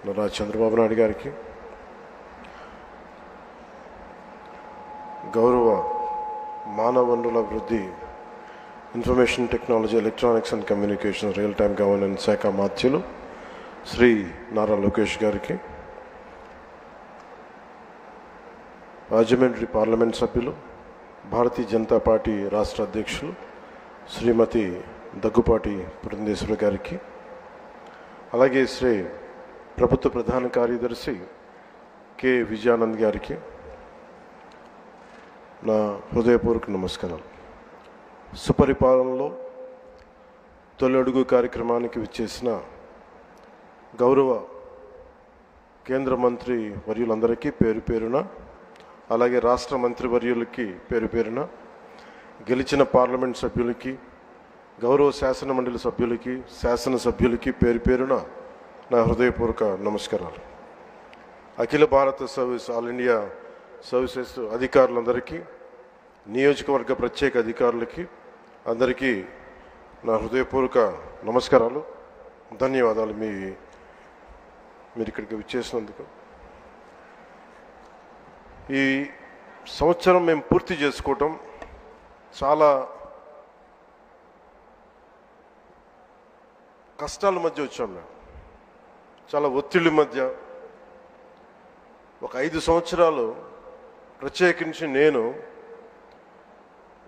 నారా చంద్రబాబు నాయుడు గారికి, గౌరవ మానవ వనరుల అభివృద్ధి, information technology, electronics and communication, real time governance శాఖ మాత్యులు శ్రీ నారా లోకేష్ గారికి, రాజమండ్రి పార్లమెంట్ సభ్యులు, భారతీయ జనతా పార్టీ రాష్ట్ర అధ్యక్షులు శ్రీమతి దగ్గుపాటి పురంధేశ్వరి గారికి, అలాగే శ్రీ ప్రభుత్వ ప్రధాన కార్యదర్శి కె విజయానంద్ గారికి నా హృదయపూర్వక నమస్కారాలు. సుపరిపాలనలో తొలి అడుగు కార్యక్రమానికి విచ్చేసిన గౌరవ కేంద్ర మంత్రి వర్యులందరికీ పేరు పేరున, అలాగే రాష్ట్ర మంత్రి వర్యులకి పేరు పేరున, గెలిచిన పార్లమెంట్ సభ్యులకి, గౌరవ శాసన మండలి సభ్యులకి, శాసనసభ్యులకి పేరు పేరున నా హృదయపూర్వక నమస్కారాలు. అఖిల భారత సర్వీస్, ఆల్ ఇండియా సర్వీసెస్ అధికారులందరికీ, నియోజకవర్గ ప్రత్యేక అధికారులకి అందరికీ నా హృదయపూర్వక నమస్కారాలు, ధన్యవాదాలు మీరు ఇక్కడికి విచ్చేసినందుకు. ఈ సంవత్సరం మేము పూర్తి చేసుకోవటం చాలా కష్టాల మధ్య వచ్చాం. మేము చాలా ఒత్తిడి మధ్య ఒక 5 సంవత్సరాలు, ప్రత్యేకించి నేను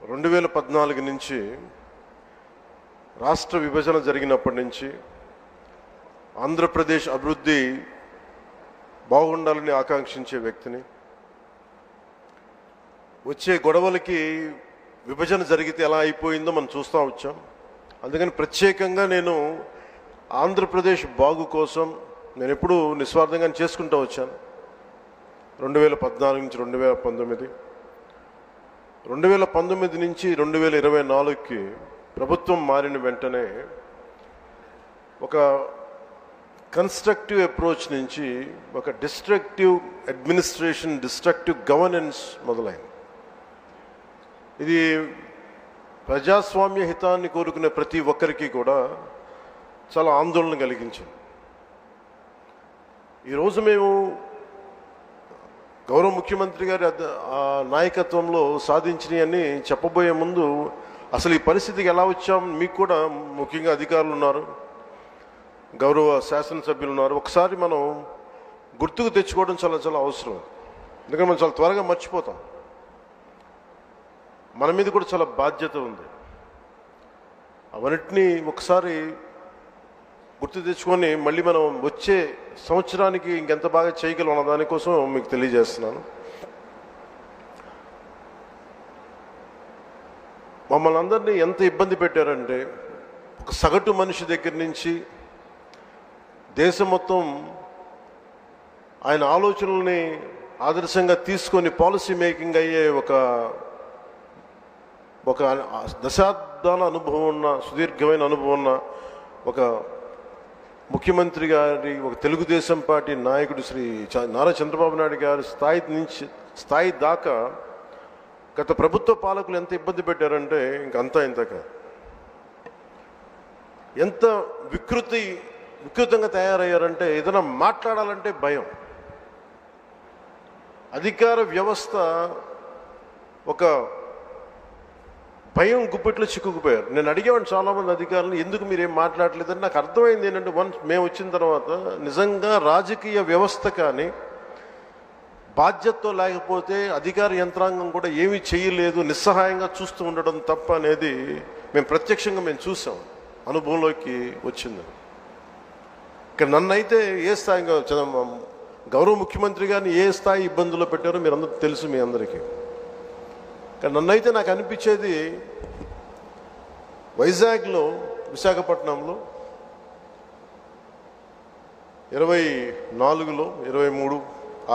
2014 నుంచి రాష్ట్ర విభజన జరిగినప్పటి నుంచి ఆంధ్రప్రదేశ్ అభివృద్ధి బాగుండాలని ఆకాంక్షించే వ్యక్తిని. వచ్చే గొడవలకి విభజన జరిగితే ఎలా అయిపోయిందో మనం చూస్తూ వచ్చాం. అందుకని ప్రత్యేకంగా నేను ఆంధ్రప్రదేశ్ బాగు కోసం నేను ఎప్పుడూ నిస్వార్థంగా చేసుకుంటూ వచ్చాను. 2014 నుంచి 2019, 2019 నుంచి 2024కి ప్రభుత్వం మారిన వెంటనే ఒక కన్స్ట్రక్టివ్ అప్రోచ్ నుంచి ఒక డిస్ట్రక్టివ్ అడ్మినిస్ట్రేషన్, డిస్ట్రక్టివ్ గవర్నెన్స్ మొదలైంది. ఇది ప్రజాస్వామ్య హితాన్ని కోరుకునే ప్రతి ఒక్కరికి కూడా చాలా ఆందోళన కలిగించింది. ఈరోజు మేము గౌరవ ముఖ్యమంత్రి గారి నాయకత్వంలో సాధించినవన్నీ చెప్పబోయే ముందు అసలు ఈ పరిస్థితికి ఎలా వచ్చాం, మీకు కూడా ముఖ్యంగా అధికారులు ఉన్నారు, గౌరవ శాసనసభ్యులు ఉన్నారు, ఒకసారి మనం గుర్తుకు తెచ్చుకోవడం చాలా చాలా అవసరం. ఎందుకంటే మనం చాలా త్వరగా మర్చిపోతాం. మన మీద కూడా చాలా బాధ్యత ఉంది. అవన్నిటినీ ఒకసారి గుర్తు తెచ్చుకొని మళ్ళీ మనం వచ్చే సంవత్సరానికి ఇంకెంత బాగా చేయగలం అన్న దానికోసం మీకు తెలియజేస్తున్నాను. మమ్మల్ని అందరినీ ఎంత ఇబ్బంది పెట్టారంటే, ఒక సగటు మనిషి దగ్గర నుంచి దేశం మొత్తం ఆయన ఆలోచనల్ని ఆదర్శంగా తీసుకొని పాలసీ మేకింగ్ అయ్యే ఒక దశాబ్దాల అనుభవం ఉన్న, సుదీర్ఘమైన అనుభవం ఉన్న ఒక ముఖ్యమంత్రి గారి, ఒక తెలుగుదేశం పార్టీ నాయకుడు శ్రీ నారా చంద్రబాబు నాయుడు గారి స్థాయి దాకా గత ప్రభుత్వ పాలకులు ఎంత ఇబ్బంది పెట్టారంటే ఇంకంతా ఇంతగా ఎంత వికృతంగా తయారయ్యారంటే, ఏదైనా మాట్లాడాలంటే భయం. అధికార వ్యవస్థ ఒక భయం గుప్పెట్లో చిక్కుకుపోయారు. నేను అడిగేవాడిని చాలామంది అధికారులను, ఎందుకు మీరేం మాట్లాడలేదని. నాకు అర్థమైంది ఏంటంటే, మేము వచ్చిన తర్వాత నిజంగా రాజకీయ వ్యవస్థ కానీ బాధ్యతతో లేకపోతే అధికార యంత్రాంగం కూడా ఏమీ చేయలేదు, నిస్సహాయంగా చూస్తూ ఉండడం తప్ప అనేది ప్రత్యక్షంగా చూసాం, అనుభవంలోకి వచ్చింది. ఇక్కడ నన్నైతే ఏ స్థాయిగా గౌరవ ముఖ్యమంత్రి గారిని ఏ స్థాయి ఇబ్బందుల్లో పెట్టారో మీరందరూ తెలుసు, మీ అందరికీ. కానీ నన్నైతే నాకు అనిపించేది, వైజాగ్లో, విశాఖపట్నంలో 24లో 23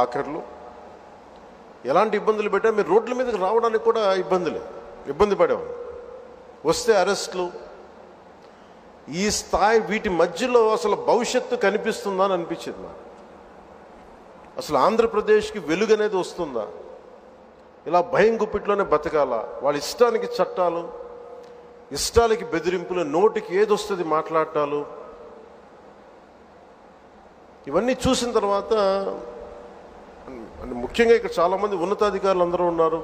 ఆఖరిలో ఎలాంటి ఇబ్బందులు పెట్టా, మీరు రోడ్ల మీదకి రావడానికి కూడా ఇబ్బంది పడేవాళ్ళు. వస్తే అరెస్టులు. ఈ స్థాయి, వీటి మధ్యలో అసలు భవిష్యత్తు కనిపిస్తుందా అని అనిపించింది నాకు. అసలు ఆంధ్రప్రదేశ్కి వెలుగు అనేది వస్తుందా? ఇలా భయం గుప్పిట్లోనే బతకాల? వాళ్ళ ఇష్టానికి చట్టాలు, ఇష్టాలకి బెదిరింపులు, నోటికి ఏదొస్తుంది మాట్లాడటాలు. ఇవన్నీ చూసిన తర్వాత ముఖ్యంగా ఇక్కడ చాలామంది ఉన్నతాధికారులు అందరూ ఉన్నారు,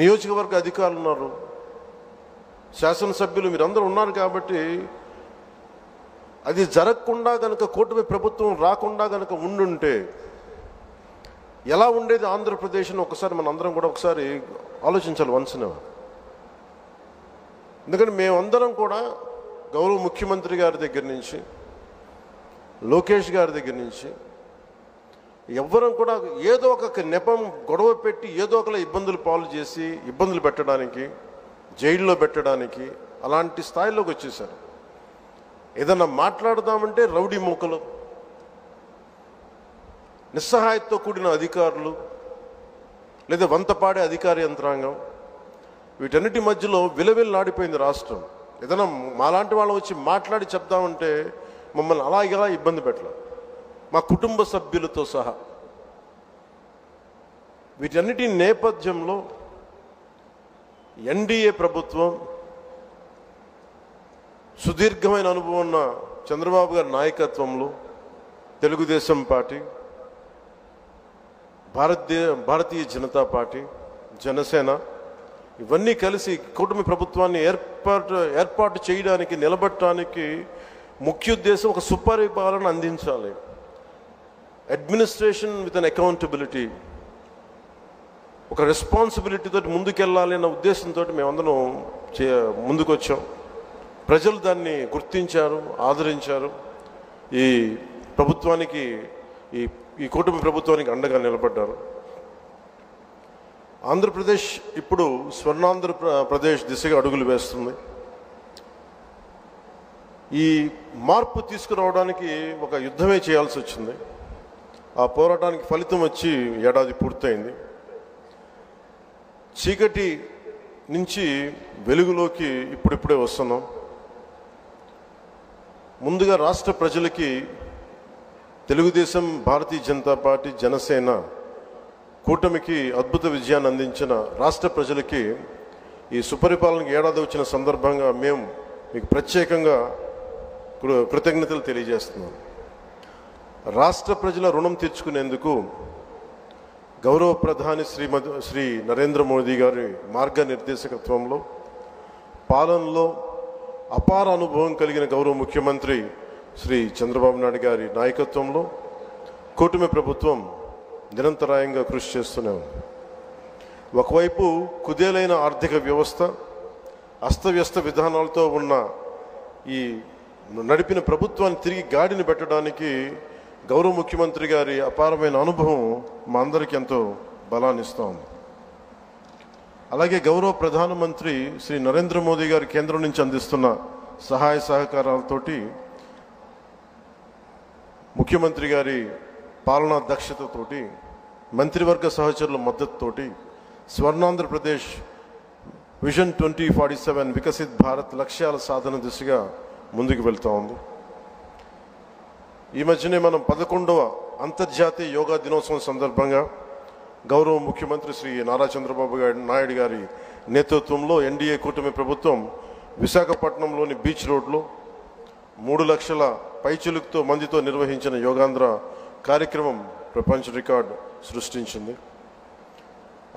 నియోజకవర్గ అధికారులు ఉన్నారు, శాసనసభ్యులు మీరందరూ ఉన్నారు. కాబట్టి అది జరగకుండా కనుక కూటమి ప్రభుత్వం రాకుండా కనుక ఉండుంటే ఎలా ఉండేది ఆంధ్రప్రదేశ్ని ఒకసారి మన అందరం కూడా ఒకసారి ఆలోచించాలి వన్స్. ఎందుకంటే మేమందరం కూడా గౌరవ ముఖ్యమంత్రి గారి దగ్గర నుంచి, లోకేష్ గారి దగ్గర నుంచి ఎవ్వరం కూడా ఏదో ఒక నెపం గొడవ పెట్టి ఏదో ఒకలా ఇబ్బందులు పాలు చేసి ఇబ్బందులు పెట్టడానికి, జైల్లో పెట్టడానికి అలాంటి స్థాయిలోకి వచ్చేసారు. ఏదన్నా మాట్లాడదామంటే రౌడీ మూకలు, నిస్సహాయతతో కూడిన అధికారులు, లేదా వంతపాడే అధికార యంత్రాంగం, వీటన్నిటి మధ్యలో విలవిల్లాడిపోయింది రాష్ట్రం. ఏదైనా మాలాంటి వాళ్ళు వచ్చి మాట్లాడి చెప్దామంటే మమ్మల్ని అలా ఇలా ఇబ్బంది పెట్టలేదు, మా కుటుంబ సభ్యులతో సహా. వీటన్నిటి నేపథ్యంలో ఎన్డీఏ ప్రభుత్వం, సుదీర్ఘమైన అనుభవం ఉన్న చంద్రబాబు గారి నాయకత్వంలో తెలుగుదేశం పార్టీ, భారతీయ జనతా పార్టీ, జనసేన ఇవన్నీ కలిసి కూటమి ప్రభుత్వాన్ని ఏర్పాటు చేయడానికి, నిలబెట్టడానికి ముఖ్య ఉద్దేశం ఒక సుపరిపాలన అందించాలి, అడ్మినిస్ట్రేషన్ విత్ అన్ అకౌంటబిలిటీ, ఒక రెస్పాన్సిబిలిటీతో ముందుకెళ్ళాలి అన్న ఉద్దేశంతో మేమందరం ముందుకు వచ్చాం. ప్రజలు దాన్ని గుర్తించారు, ఆదరించారు. ఈ ప్రభుత్వానికి, ఈ కూటమి ప్రభుత్వానికి అండగా నిలబడ్డారు. ఆంధ్రప్రదేశ్ ఇప్పుడు స్వర్ణాంధ్రప్రదేశ్ దిశగా అడుగులు వేస్తుంది. ఈ మార్పు తీసుకురావడానికి ఒక యుద్ధమే చేయాల్సి వచ్చింది. ఆ పోరాటానికి ఫలితం వచ్చి ఏడాది పూర్తయింది. చీకటి నుంచి వెలుగులోకి ఇప్పుడిప్పుడే వస్తున్నాం. ముందుగా రాష్ట్ర ప్రజలకి తెలుగుదేశం, భారతీయ జనతా పార్టీ, జనసేన కూటమికి అద్భుత విజయాన్ని అందించిన రాష్ట్ర ప్రజలకి ఈ సుపరిపాలనకి ఏడాది వచ్చిన సందర్భంగా మేము మీకు ప్రత్యేకంగా కృతజ్ఞతలు తెలియజేస్తున్నాం. రాష్ట్ర ప్రజల రుణం తీర్చుకునేందుకు గౌరవ ప్రధాని శ్రీ నరేంద్ర మోదీ గారి మార్గనిర్దేశకత్వంలో, పాలనలో అపార అనుభవం కలిగిన గౌరవ ముఖ్యమంత్రి శ్రీ చంద్రబాబు నాయుడు గారి నాయకత్వంలో కూటమి ప్రభుత్వం నిరంతరాయంగా కృషి చేస్తూనే ఉంది. ఒకవైపు కుదేలైన ఆర్థిక వ్యవస్థ, అస్తవ్యస్త విధానాలతో ఉన్న ఈ నడిపిన ప్రభుత్వాన్ని తిరిగి గాడిని పెట్టడానికి గౌరవ ముఖ్యమంత్రి గారి అపారమైన అనుభవం మా అందరికీ ఎంతో బలాన్ని ఇస్తూ ఉంది. అలాగే గౌరవ ప్రధానమంత్రి శ్రీ నరేంద్ర మోదీ గారి కేంద్రం నుంచి అందిస్తున్న సహాయ సహకారాలతోటి, ముఖ్యమంత్రి గారి పాలనా దక్షతతోటి, మంత్రివర్గ సహచరుల మద్దతుతోటి స్వర్ణాంధ్రప్రదేశ్ విజన్ 2047 వికసిత్ భారత్ లక్ష్యాల సాధన దిశగా ముందుకు వెళ్తూ ఉంది. ఈ మధ్యనే మనం 11వ అంతర్జాతీయ యోగా దినోత్సవం సందర్భంగా గౌరవ ముఖ్యమంత్రి శ్రీ నారా చంద్రబాబు నాయుడు గారి నేతృత్వంలో ఎన్డీఏ కూటమి ప్రభుత్వం విశాఖపట్నంలోని బీచ్ రోడ్లో 3 లక్షల పైచిలుకుతో మందితో నిర్వహించిన యోగాంధ్ర కార్యక్రమం ప్రపంచ రికార్డు సృష్టించింది.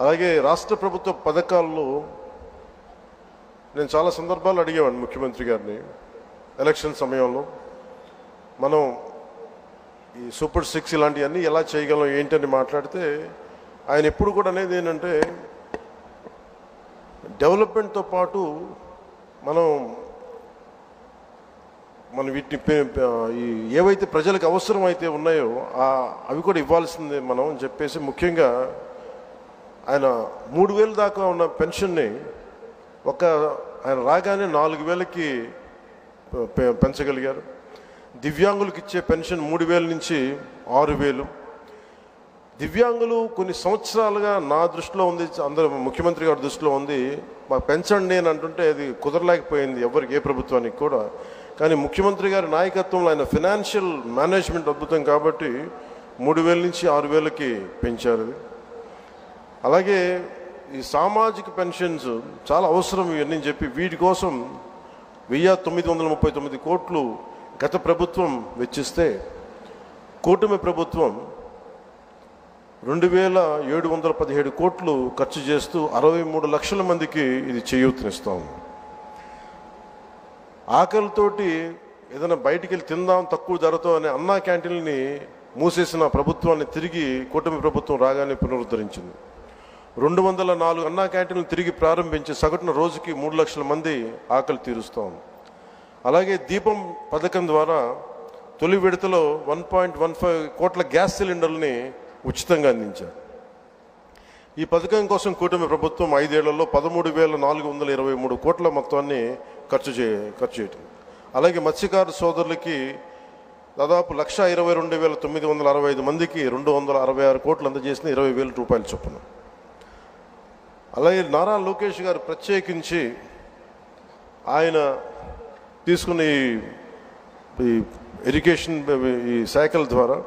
అలాగే రాష్ట్ర ప్రభుత్వ పథకాల్లో నేను చాలా సందర్భాలు అడిగేవాడిని ముఖ్యమంత్రి గారిని. ఎలక్షన్ సమయంలో మనం ఈ సూపర్ 6 ఇలాంటివన్నీ ఎలా చేయగలం ఏంటని మాట్లాడితే ఆయన ఎప్పుడు కూడా అనేది ఏంటంటే, డెవలప్మెంట్తో పాటు మనం వీటిని ఏవైతే ప్రజలకు అవసరం అయితే ఉన్నాయో అవి కూడా ఇవ్వాల్సిందే మనం అని చెప్పేసి, ముఖ్యంగా ఆయన 3,000 దాకా ఉన్న పెన్షన్ని ఆయన రాగానే 4,000కి పెంచగలిగారు. దివ్యాంగులకు ఇచ్చే పెన్షన్ 3,000 నుంచి 6,000. దివ్యాంగులు కొన్ని సంవత్సరాలుగా నా దృష్టిలో ఉంది, అందరూ ముఖ్యమంత్రి గారి దృష్టిలో ఉంది, మాకు పెంచండి అని అంటుంటే అది కుదరలేకపోయింది ఎవరికి, ఏ ప్రభుత్వానికి కూడా. కానీ ముఖ్యమంత్రి గారి నాయకత్వంలో ఆయన ఫినాన్షియల్ మేనేజ్మెంట్ అద్భుతం కాబట్టి 3,000 నుంచి 6,000కి పెంచారు. అలాగే ఈ సామాజిక పెన్షన్స్ చాలా అవసరం ఇవన్నీ చెప్పి వీటి కోసం 1,939 కోట్లు గత ప్రభుత్వం వెచ్చిస్తే కూటమి ప్రభుత్వం 2717 కోట్లు ఖర్చు చేస్తూ 63 లక్షల మందికి ఇది చేయూతనిస్తాం. ఆకలితోటి ఏదైనా బయటికి వెళ్ళి తిందాం తక్కువ ధరతో అనే అన్నా క్యాంటీన్ని మూసేసిన ప్రభుత్వాన్ని తిరిగి కూటమి ప్రభుత్వం రాగానే పునరుద్ధరించింది. 204 అన్నా క్యాంటీన్లు తిరిగి ప్రారంభించి సగటున రోజుకి 3 లక్షల మంది ఆకలి తీరుస్తాం. అలాగే దీపం పథకం ద్వారా తొలి విడతలో 1.15 కోట్ల గ్యాస్ సిలిండర్లని ఉచితంగా అందించారు. ఈ పథకం కోసం కూటమి ప్రభుత్వం 5 ఏళ్లలో 13,423 కోట్ల మొత్తాన్ని ఖర్చు చేయటం. అలాగే మత్స్యకారు సోదరులకి దాదాపు 1,22,965 మందికి 266 కోట్లు అందజేసిన 20,000 రూపాయల చొప్పున. అలాగే నారా లోకేష్ గారు ప్రత్యేకించి ఆయన తీసుకున్న ఈ ఇరిగేషన్ ఈ శాఖల ద్వారా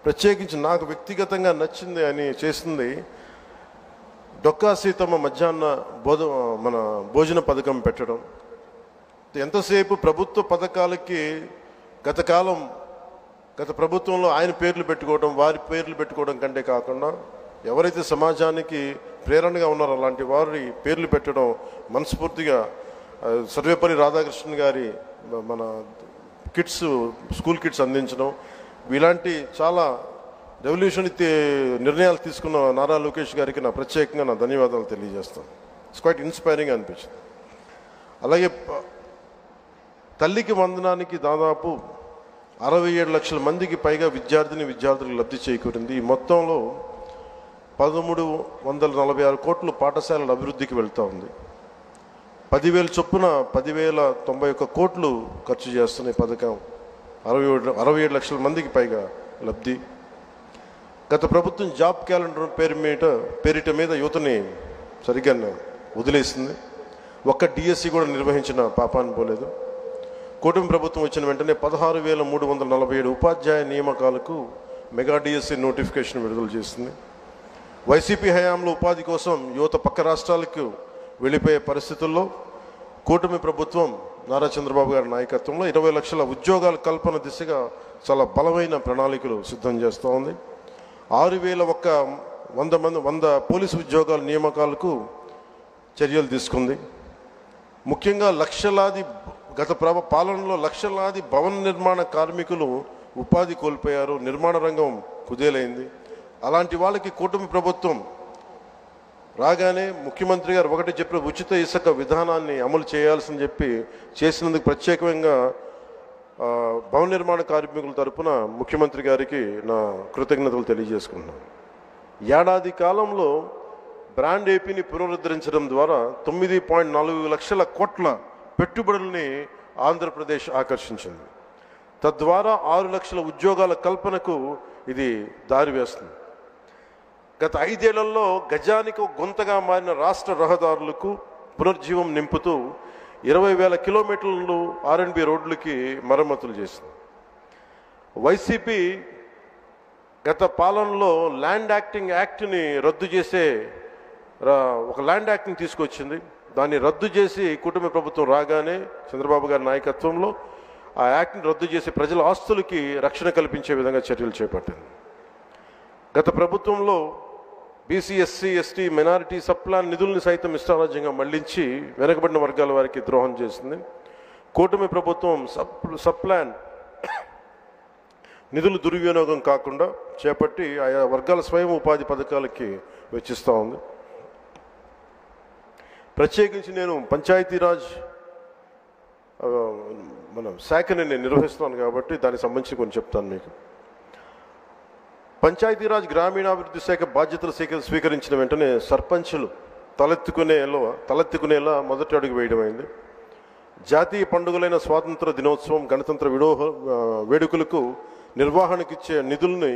ప్రత్యేకించి నాకు వ్యక్తిగతంగా నచ్చింది అని చేసింది డొక్కా సీతమ్మ మధ్యాహ్న భోజన పథకం పెట్టడం. ఎంతసేపు ప్రభుత్వ పథకాలకి గత ప్రభుత్వంలో ఆయన పేర్లు పెట్టుకోవడం, వారి పేర్లు పెట్టుకోవడం కంటే కాకుండా ఎవరైతే సమాజానికి ప్రేరణగా ఉన్నారో అలాంటి వారి పేర్లు పెట్టడం మనస్ఫూర్తిగా సర్వేపల్లి రాధాకృష్ణన్ గారి మన స్కూల్ కిట్స్ అందించడం, ఇలాంటి చాలా రెవల్యూషన్ నిర్ణయాలు తీసుకున్న నారా లోకేష్ గారికి నా ప్రత్యేకంగా నా ధన్యవాదాలు తెలియజేస్తాను. ఇట్స్ క్వైట్ ఇన్స్పైరింగ్ అనిపించింది. అలాగే తల్లికి వందనానికి దాదాపు 67 లక్షల మందికి పైగా విద్యార్థులకు లబ్ధి చేకూరింది. ఈ మొత్తంలో 1,346 కోట్లు పాఠశాలల అభివృద్ధికి వెళ్తూ ఉంది. 10,000 చొప్పున 10,091 కోట్లు ఖర్చు చేస్తున్న ఈ పథకం 67 లక్షల మందికి పైగా లబ్ధి. గత ప్రభుత్వం జాబ్ క్యాలెండర్ పేరిట మీద యువతని సరిగ్గా వదిలేసింది. ఒక్క డిఎస్సి కూడా నిర్వహించిన పాపాన్ని పోలేదు. కూటమి ప్రభుత్వం వచ్చిన వెంటనే 16,347 ఉపాధ్యాయ నియామకాలకు మెగా డిఎస్సి నోటిఫికేషన్ విడుదల చేసింది. వైసీపీ హయాంలో ఉపాధి కోసం యువత పక్క రాష్ట్రాలకు వెళ్ళిపోయే పరిస్థితుల్లో కూటమి ప్రభుత్వం నారా చంద్రబాబు గారి నాయకత్వంలో 20 లక్షల ఉద్యోగాల కల్పన దిశగా చాలా బలమైన ప్రణాళికలు సిద్ధం చేస్తూ ఉంది. 6,100 పోలీసు ఉద్యోగాల నియామకాలకు చర్యలు తీసుకుంది. ముఖ్యంగా గత పాలనలో లక్షలాది భవన నిర్మాణ కార్మికులు ఉపాధి కోల్పోయారు. నిర్మాణ రంగం కుదేలైంది. అలాంటి వాళ్ళకి కూటమి ప్రభుత్వం రాగానే ముఖ్యమంత్రి గారు ఒకటి చెప్పిన ఉచిత ఇసుక విధానాన్ని అమలు చేయాల్సిందని చెప్పి చేసినందుకు ప్రత్యేకంగా భవన నిర్మాణ కార్మికుల తరపున ముఖ్యమంత్రి గారికి నా కృతజ్ఞతలు తెలియజేసుకుంటున్నాను. ఏడాది కాలంలో బ్రాండ్ ఏపీని పునరుద్ధరించడం ద్వారా 9.4 లక్షల కోట్ల పెట్టుబడుల్ని ఆంధ్రప్రదేశ్ ఆకర్షించింది. తద్వారా 6 లక్షల ఉద్యోగాల కల్పనకు ఇది దారి వేస్తుంది. గత 5 ఏళ్లలో గజానికి గొంతగా మారిన రాష్ట్ర రహదారులకు పునర్జీవం నింపుతూ 20,000 కిలోమీటర్లు R&B రోడ్లకి మరమ్మతులు చేసింది. వైసీపీ గత పాలనలో ల్యాండ్ యాక్ట్ని రద్దు చేసే ఒక ల్యాండ్ యాక్ట్ని తీసుకొచ్చింది. దాన్ని రద్దు చేసి కూటమి ప్రభుత్వం రాగానే చంద్రబాబు గారి నాయకత్వంలో ఆ యాక్ట్ని రద్దు చేసి ప్రజల ఆస్తులకి రక్షణ కల్పించే విధంగా చర్యలు చేపట్టింది. గత ప్రభుత్వంలో BC, SC, ST, minority sub plan నిధుల్ని సైతం ఇష్టారాజ్యంగా మళ్లించి వెనకబడిన వర్గాల వారికి ద్రోహం చేసింది. కూటమి ప్రభుత్వం సప్లాన్ నిధులు దుర్వినియోగం కాకుండా చేపట్టి ఆయా వర్గాల స్వయం ఉపాధి పథకాలకి వెచ్చిస్తూ ఉంది. ప్రత్యేకించి నేను పంచాయతీరాజ్ శాఖని నేను నిర్వహిస్తున్నాను కాబట్టి దానికి సంబంధించి కొన్ని చెప్తాను మీకు. పంచాయతీరాజ్ గ్రామీణాభివృద్ధి శాఖ బాధ్యతలు స్వీకరించిన వెంటనే సర్పంచులు తలెత్తుకునేలా మొదటి అడుగు వేయడమైంది. జాతీయ పండుగలైన స్వాతంత్ర దినోత్సవం, గణతంత్ర వేడుకలకు నిర్వహణకిచ్చే నిధుల్ని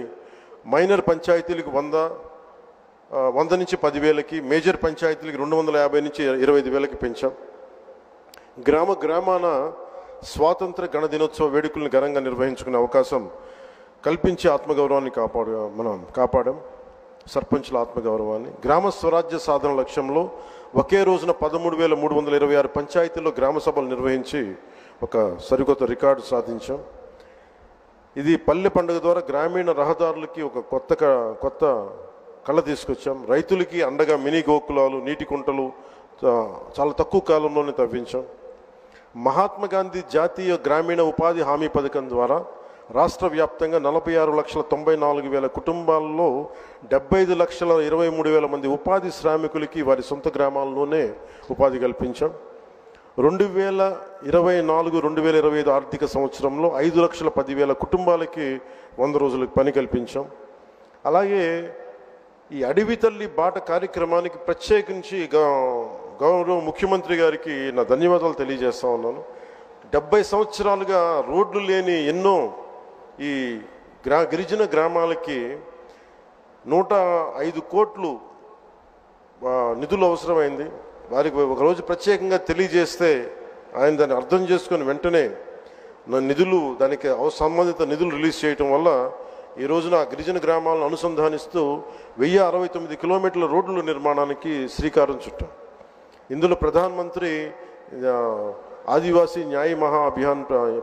మైనర్ పంచాయతీలకు 100 నుంచి 10,000కి, మేజర్ పంచాయతీలకు 250 నుంచి 25,000కి పెంచాం. గ్రామాన స్వాతంత్ర గణ దినోత్సవ వేడుకలను ఘనంగా నిర్వహించుకునే అవకాశం కల్పించి ఆత్మగౌరవాన్ని కాపాడాం. సర్పంచుల ఆత్మగౌరవాన్ని. గ్రామ స్వరాజ్య సాధన లక్ష్యంలో ఒకే రోజున 13,326 పంచాయతీల్లో గ్రామ సభలు నిర్వహించి ఒక సరికొత్త రికార్డు సాధించాం. ఇది పల్లె పండుగ ద్వారా గ్రామీణ రహదారులకి ఒక కొత్త కళ తీసుకొచ్చాం. రైతులకి అండగా మినీ గోకులాలు, నీటి కుంటలు చాలా తక్కువ కాలంలోనే తవ్వించాం. మహాత్మా గాంధీ జాతీయ గ్రామీణ ఉపాధి హామీ పథకం ద్వారా రాష్ట్ర వ్యాప్తంగా 46,94,000 కుటుంబాల్లో 75,23,000 మంది ఉపాధి శ్రామికులకి వారి సొంత గ్రామాల్లోనే ఉపాధి కల్పించాం. 2024-2025 ఆర్థిక సంవత్సరంలో 5,10,000 కుటుంబాలకి 100 రోజులకు పని కల్పించాం. అలాగే ఈ అడవి తల్లి బాట కార్యక్రమానికి ప్రత్యేకించి గౌరవ ముఖ్యమంత్రి గారికి నా ధన్యవాదాలు తెలియజేస్తా ఉన్నాను. 70 సంవత్సరాలుగా రోడ్లు లేని ఎన్నో ఈ గిరిజన గ్రామాలకి 105 కోట్లు నిధులు అవసరమైంది. వారికి ఒకరోజు ప్రత్యేకంగా తెలియజేస్తే ఆయన దాన్ని అర్థం చేసుకొని వెంటనే దానికి సంబంధిత నిధులు రిలీజ్ చేయటం వల్ల ఈ రోజున గిరిజన గ్రామాలను అనుసంధానిస్తూ 1069 కిలోమీటర్ల రోడ్ల నిర్మాణానికి శ్రీకారం చుట్టాం. ఇందులో ప్రధానమంత్రి ఆదివాసీ న్యాయ మహా అభియాన్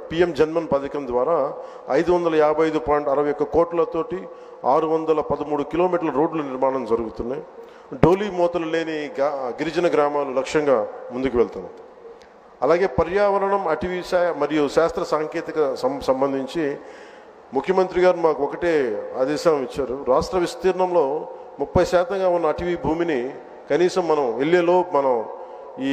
PM జన్మన్ పథకం ద్వారా 555.61 కోట్లతోటి 613 కిలోమీటర్ల రోడ్ల నిర్మాణం జరుగుతున్నాయి. డోలీ మూతలు లేని గిరిజన గ్రామాలు లక్ష్యంగా ముందుకు వెళ్తున్నాం. అలాగే పర్యావరణం, అటవీ మరియు శాస్త్ర సాంకేతిక సంబంధించి ముఖ్యమంత్రి గారు మాకు ఒకటే ఆదేశం ఇచ్చారు. రాష్ట్ర విస్తీర్ణంలో 30% ఉన్న అటవీ భూమిని కనీసం మనం మనం ఈ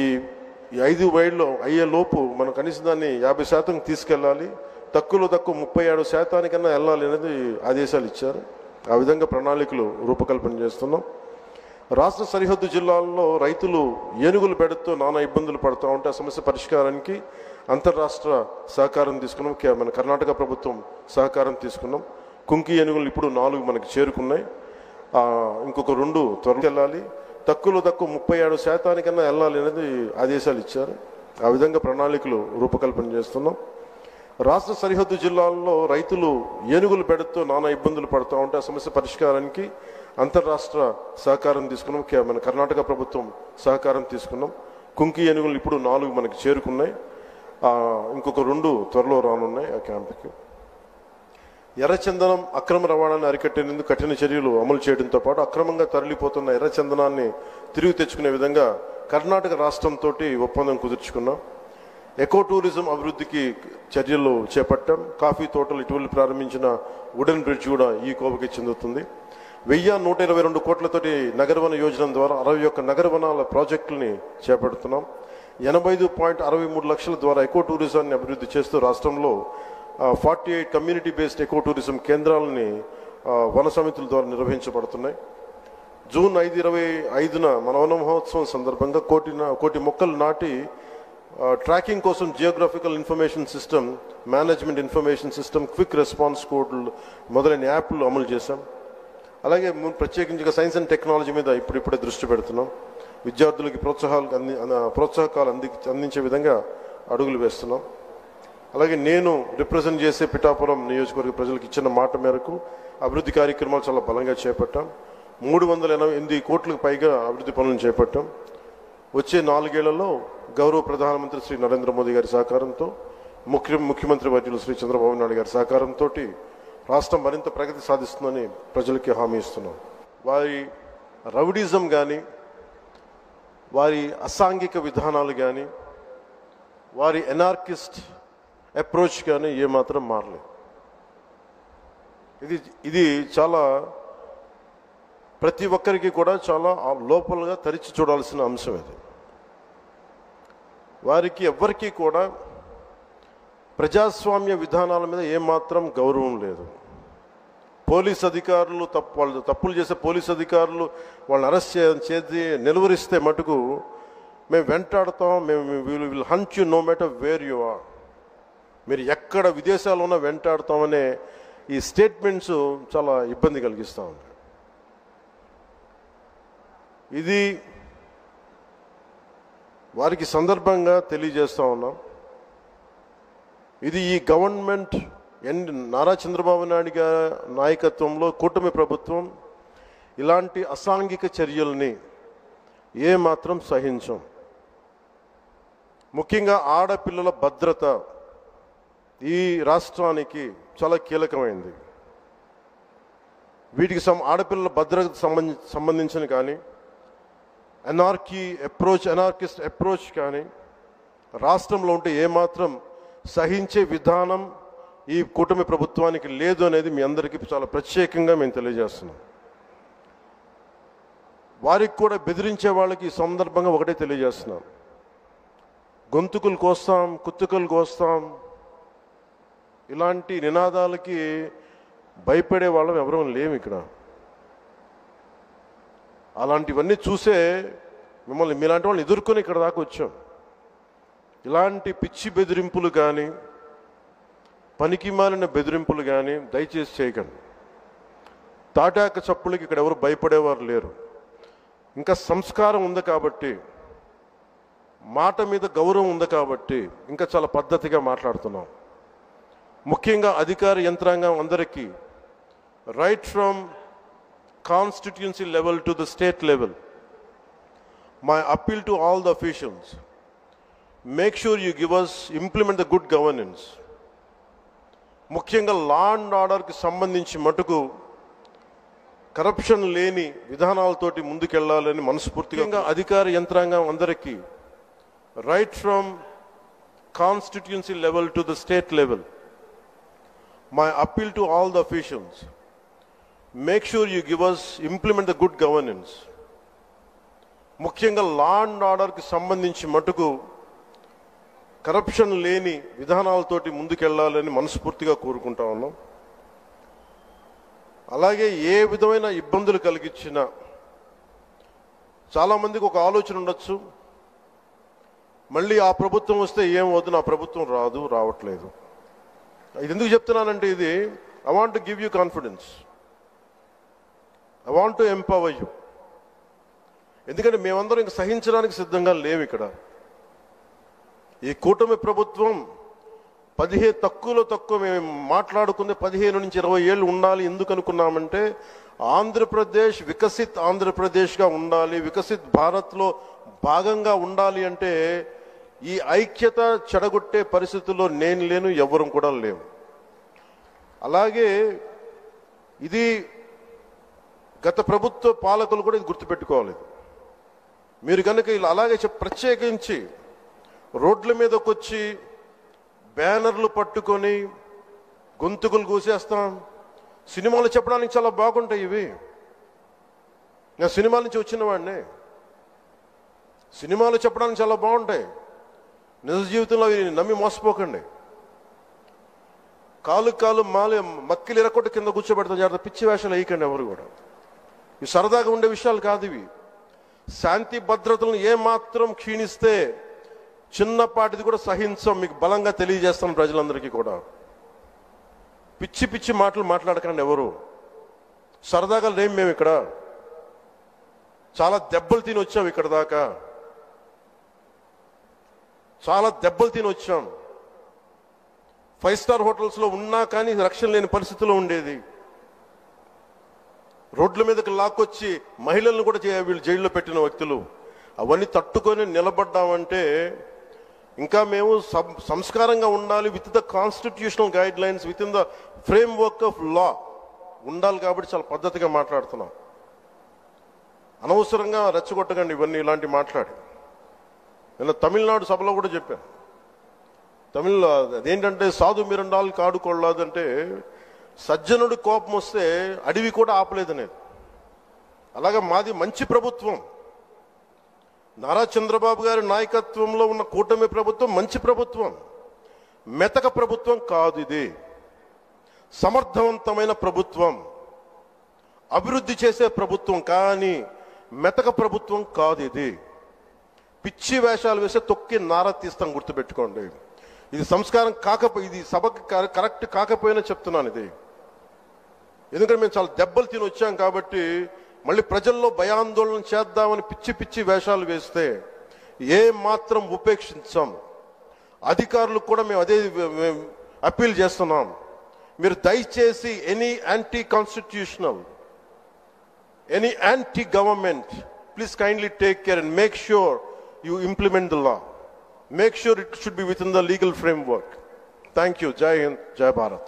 5 వైడ్లో అయ్యేలోపు మనం కనీసం దాన్ని 50% తీసుకెళ్ళాలి, తక్కువ 37% వెళ్ళాలి అనేది ఆదేశాలు ఇచ్చారు. ఆ విధంగా ప్రణాళికలు రూపకల్పన చేస్తున్నాం. రాష్ట్ర సరిహద్దు జిల్లాల్లో రైతులు ఏనుగులు బెడతో నానా ఇబ్బందులు పడుతూ ఉంటే ఆ సమస్య పరిష్కారానికి అంతర్రాష్ట్ర సహకారం తీసుకున్నాం. మన కర్ణాటక ప్రభుత్వం సహకారం తీసుకున్నాం. కుంకి ఏనుగులు ఇప్పుడు 4 మనకి చేరుకున్నాయి. ఇంకొక 2 త్వరలో వెళ్ళాలి, తక్కువ 37% వెళ్ళాలి అనేది ఆదేశాలు ఇచ్చారు. ఆ విధంగా ప్రణాళికలు రూపకల్పన చేస్తున్నాం. రాష్ట్ర సరిహద్దు జిల్లాల్లో రైతులు ఏనుగులు బెడతో నానా ఇబ్బందులు పడుతూ ఉంటే ఆ సమస్య పరిష్కారానికి అంతర్రాష్ట్ర సహకారం తీసుకున్నాం. మన కర్ణాటక ప్రభుత్వం సహకారం తీసుకున్నాం. కుంకి ఏనుగులు ఇప్పుడు 4 మనకి చేరుకున్నాయి. ఇంకొక 2 త్వరలో రానున్నాయి ఆ క్యాంపుకి. ఎర్రచందనం అక్రమ రవాణాన్ని అరికట్టేందుకు కఠిన చర్యలు అమలు చేయడంతో పాటు అక్రమంగా తరలిపోతున్న ఎర్రచందనాన్ని తిరిగి తెచ్చుకునే విధంగా కర్ణాటక రాష్ట్రంతో ఒప్పందం కుదుర్చుకున్నాం. ఎకో టూరిజం అభివృద్ధికి చర్యలు చేపట్టాం. కాఫీ తోటలు ఇటీవల ప్రారంభించిన వుడెన్ బ్రిడ్జ్ కూడా ఈ కోవకి చెందుతుంది. 1,122 కోట్లతోటి నగరవన యోజన ద్వారా 61 నగరవనాల ప్రాజెక్టులని చేపడుతున్నాం. 85.63 లక్షల ద్వారా ఎకో టూరిజాన్ని అభివృద్ధి చేస్తూ రాష్ట్రంలో 48 కమ్యూనిటీ బేస్డ్ ఎకో టూరిజం కేంద్రాలని వన సమితుల ద్వారా నిర్వహించబడుతున్నాయి. జూన్ 5, 2025 మన వన మహోత్సవం సందర్భంగా కోటి మొక్కలు నాటి ట్రాకింగ్ కోసం geographical information system, management information system, quick response కోడ్లు మొదలైన యాప్లు అమలు చేశాం. అలాగే ప్రత్యేకించి సైన్స్ అండ్ టెక్నాలజీ మీద ఇప్పుడిప్పుడే దృష్టి పెడుతున్నాం. విద్యార్థులకి ప్రోత్సాహకాలు అందించే విధంగా అడుగులు వేస్తున్నాం. అలాగే నేను రిప్రజెంట్ చేసే పిఠాపురం నియోజకవర్గ ప్రజలకు ఇచ్చిన మాట మేరకు అభివృద్ధి కార్యక్రమాలు చాలా బలంగా చేపట్టాం. 388 కోట్లకు పైగా అభివృద్ధి పనులను చేపట్టాం. వచ్చే 4 ఏళ్లలో గౌరవ ప్రధానమంత్రి శ్రీ నరేంద్ర మోదీ గారి సహకారంతో, ముఖ్యమంత్రి వర్యులు శ్రీ చంద్రబాబు నాయుడు గారి సహకారంతో రాష్ట్రం మరింత ప్రగతి సాధిస్తుందని ప్రజలకి హామీ ఇస్తున్నాం. వారి రౌడిజం కానీ, వారి అసాంఘిక విధానాలు కానీ, వారి ఎనార్కిస్ట్ అప్రోచ్ కానీ ఏమాత్రం మారలేదు. ఇది చాలా ప్రతి ఒక్కరికి కూడా చాలా లోపలగా తరిచి చూడాల్సిన అంశం. ఇది వారికి ఎవ్వరికీ కూడా ప్రజాస్వామ్య విధానాల మీద ఏమాత్రం గౌరవం లేదు. పోలీస్ అధికారులు వాళ్ళు తప్పులు చేసే పోలీస్ అధికారులు వాళ్ళని అరెస్ట్ చేసి నిలువరిస్తే మటుకు మేము వెంటాడతాం, will hunt you no matter where you are, మీరు ఎక్కడ విదేశాల్లో ఉన్నా వెంటాడతామనే ఈ స్టేట్మెంట్స్ చాలా ఇబ్బంది కలిగిస్తూ ఉంటాయి. ఇది వారికి సందర్భంగా తెలియజేస్తూ ఉన్నాం. ఇది ఈ గవర్నమెంట్ నారా చంద్రబాబు నాయుడు గారి నాయకత్వంలో కూటమి ప్రభుత్వం ఇలాంటి అసాంఘిక చర్యల్ని ఏమాత్రం సహించం. ముఖ్యంగా ఆడపిల్లల భద్రత ఈ రాష్ట్రానికి చాలా కీలకమైంది. వీటికి ఆడపిల్లల భద్రతకు సంబంధించిన కానీ అనార్కిస్ట్ అప్రోచ్ కానీ రాష్ట్రంలో ఉంటే ఏమాత్రం సహించే విధానం ఈ కూటమి ప్రభుత్వానికి లేదు అనేది మీ అందరికీ చాలా ప్రత్యేకంగా మేము తెలియజేస్తున్నాం. వారికి కూడా బెదిరించే వాళ్ళకి ఈ సందర్భంగా ఒకటే తెలియజేస్తున్నాం, గొంతుకులు కోస్తాం, కుత్తుకలు కోస్తాం, ఇలాంటి నినాదాలకి భయపడే వాళ్ళం ఎవరూ లేము ఇక్కడ. అలాంటివన్నీ చూసే మీలాంటి వాళ్ళని ఎదుర్కొని ఇక్కడ దాకా వచ్చాం. ఇలాంటి పిచ్చి బెదిరింపులు కానీ పనికి మాలిన బెదిరింపులు కానీ దయచేసి చేయకండి. తాటాక చప్పులకి ఇక్కడ ఎవరు భయపడేవారు లేరు. ఇంకా సంస్కారం ఉంది కాబట్టి, మాట మీద గౌరవం ఉంది కాబట్టి ఇంకా చాలా పద్ధతిగా మాట్లాడుతున్నాం. ముఖ్యంగా అధికార యంత్రాంగం అందరికీ, right from constituency level to the state level, my appeal to all the officials, make sure you implement the good governance. ముఖ్యంగా లా అండ్ ఆర్డర్కి సంబంధించి మటుకు కరప్షన్ లేని విధానాలతోటి ముందుకెళ్లాలని మనస్ఫూర్తిగా అధికార యంత్రాంగం అందరికీ, right from constituency level to the state level, my appeal to all the officials, make sure you implement the good governance. ముఖ్యంగా లా అండ్ ఆర్డర్కి సంబంధించి మటుకు కరప్షన్ లేని విధానాలతోటి ముందుకెళ్లాలని మనస్ఫూర్తిగా కోరుకుంటా ఉన్నాం. అలాగే ఏ విధమైన ఇబ్బందులు కలిగించినా, చాలామందికి ఒక ఆలోచన ఉండొచ్చు, మళ్ళీ ఆ ప్రభుత్వం వస్తే ఏమవుతుంది, నా ప్రభుత్వం రావట్లేదు. ఇది ఎందుకు చెప్తున్నానంటే, ఇది I want to give you confidence, I want to empower you. ఎందుకంటే మేమందరం ఇంక సహించడానికి సిద్ధంగా లేవు ఇక్కడ. ఈ కూటమి ప్రభుత్వం తక్కువ మేము మాట్లాడుకుంది 15 నుంచి 20 ఏళ్ళు ఉండాలి. ఎందుకు అనుకున్నామంటే, ఆంధ్రప్రదేశ్ వికసిత్ ఆంధ్రప్రదేశ్గా ఉండాలి, వికసిత్ భారత్లో భాగంగా ఉండాలి. అంటే ఈ ఐక్యత చెడగొట్టే పరిస్థితుల్లో నేను లేను, ఎవరు కూడా లేవు. అలాగే ఇది గత ప్రభుత్వ పాలకులు కూడా ఇది గుర్తుపెట్టుకోవాలి. మీరు కనుక ఇలా అలాగే ప్రత్యేకించి రోడ్ల మీదకి వచ్చి బ్యానర్లు పట్టుకొని గొంతుకులు కూసేస్తాం, సినిమాలు చెప్పడానికి చాలా బాగుంటాయి ఇవి. నేను సినిమాల నుంచి వచ్చిన వాడిని, సినిమాలు చెప్పడానికి చాలా బాగుంటాయి. నిజ జీవితంలో అవి నమ్మి మోసపోకండి. కాలు మక్కిలు ఎరకొట్టు కింద కూర్చోబెడతాం. జాగ్రత్త, పిచ్చి వేషాలు వేయకండి ఎవరు కూడా. ఇవి సరదాగా ఉండే విషయాలు కాదు ఇవి. శాంతి భద్రతలను ఏమాత్రం క్షీణిస్తే చిన్నపాటిది కూడా సహించం, మీకు బలంగా తెలియజేస్తాం ప్రజలందరికీ కూడా. పిచ్చి మాటలు మాట్లాడకండి ఎవరు. సరదాగా లేం మేము ఇక్కడ. చాలా దెబ్బలు తిని వచ్చాం ఇక్కడ దాకా, చాలా దెబ్బలు తిని వచ్చాం. 5 స్టార్ హోటల్స్లో ఉన్నా కానీ రక్షణ లేని పరిస్థితిలో ఉండేది. రోడ్ల మీదకి లాక్కొచ్చి మహిళలను కూడా వీళ్ళు జైల్లో పెట్టిన వ్యక్తులు. అవన్నీ తట్టుకొని నిలబడ్డామంటే ఇంకా మేము సంస్కారంగా ఉండాలి. With the constitutional guide lines, with in the frame work of law ఉండాలి. కాబట్టి చాలా పద్ధతిగా మాట్లాడుతున్నాం. అనవసరంగా రెచ్చగొట్టకండి ఇవన్నీ ఇలాంటి మాట్లాడి. నేను తమిళనాడు సభలో కూడా చెప్పాను. అదేంటంటే సాధు మిరండాలు కాడుకోళ్ళదంటే, సజ్జనుడి కోపం వస్తే అడవి కూడా ఆపలేదనేది. అలాగే మాది మంచి ప్రభుత్వం. నారా చంద్రబాబు గారి నాయకత్వంలో ఉన్న కూటమి ప్రభుత్వం మంచి ప్రభుత్వం, మెతక ప్రభుత్వం కాదు. ఇది సమర్థవంతమైన ప్రభుత్వం, అభివృద్ధి చేసే ప్రభుత్వం, కానీ మెతక ప్రభుత్వం కాదు. ఇది పిచ్చి వేషాలు వేసే తొక్కి నారా తీస్తాం, గుర్తుపెట్టుకోండి. ఇది సంస్కారం ఇది సభకు కరెక్ట్ కాకపోయినా చెప్తున్నాను ఇది. ఎందుకంటే మేము చాలా దెబ్బలు తిని వచ్చాం కాబట్టి మళ్ళీ ప్రజల్లో భయాందోళన చేద్దామని పిచ్చి వేషాలు వేస్తే ఏ మాత్రం ఉపేక్షించాం. అధికారులకు కూడా మేము అదే అప్పీల్ చేస్తున్నాం. మీరు దయచేసి any anti constitutional, any anti government, please kindly take care and make sure you implement the law. Make sure it should be within the legal framework. Thank you. Jai Hind, Jai Bharat.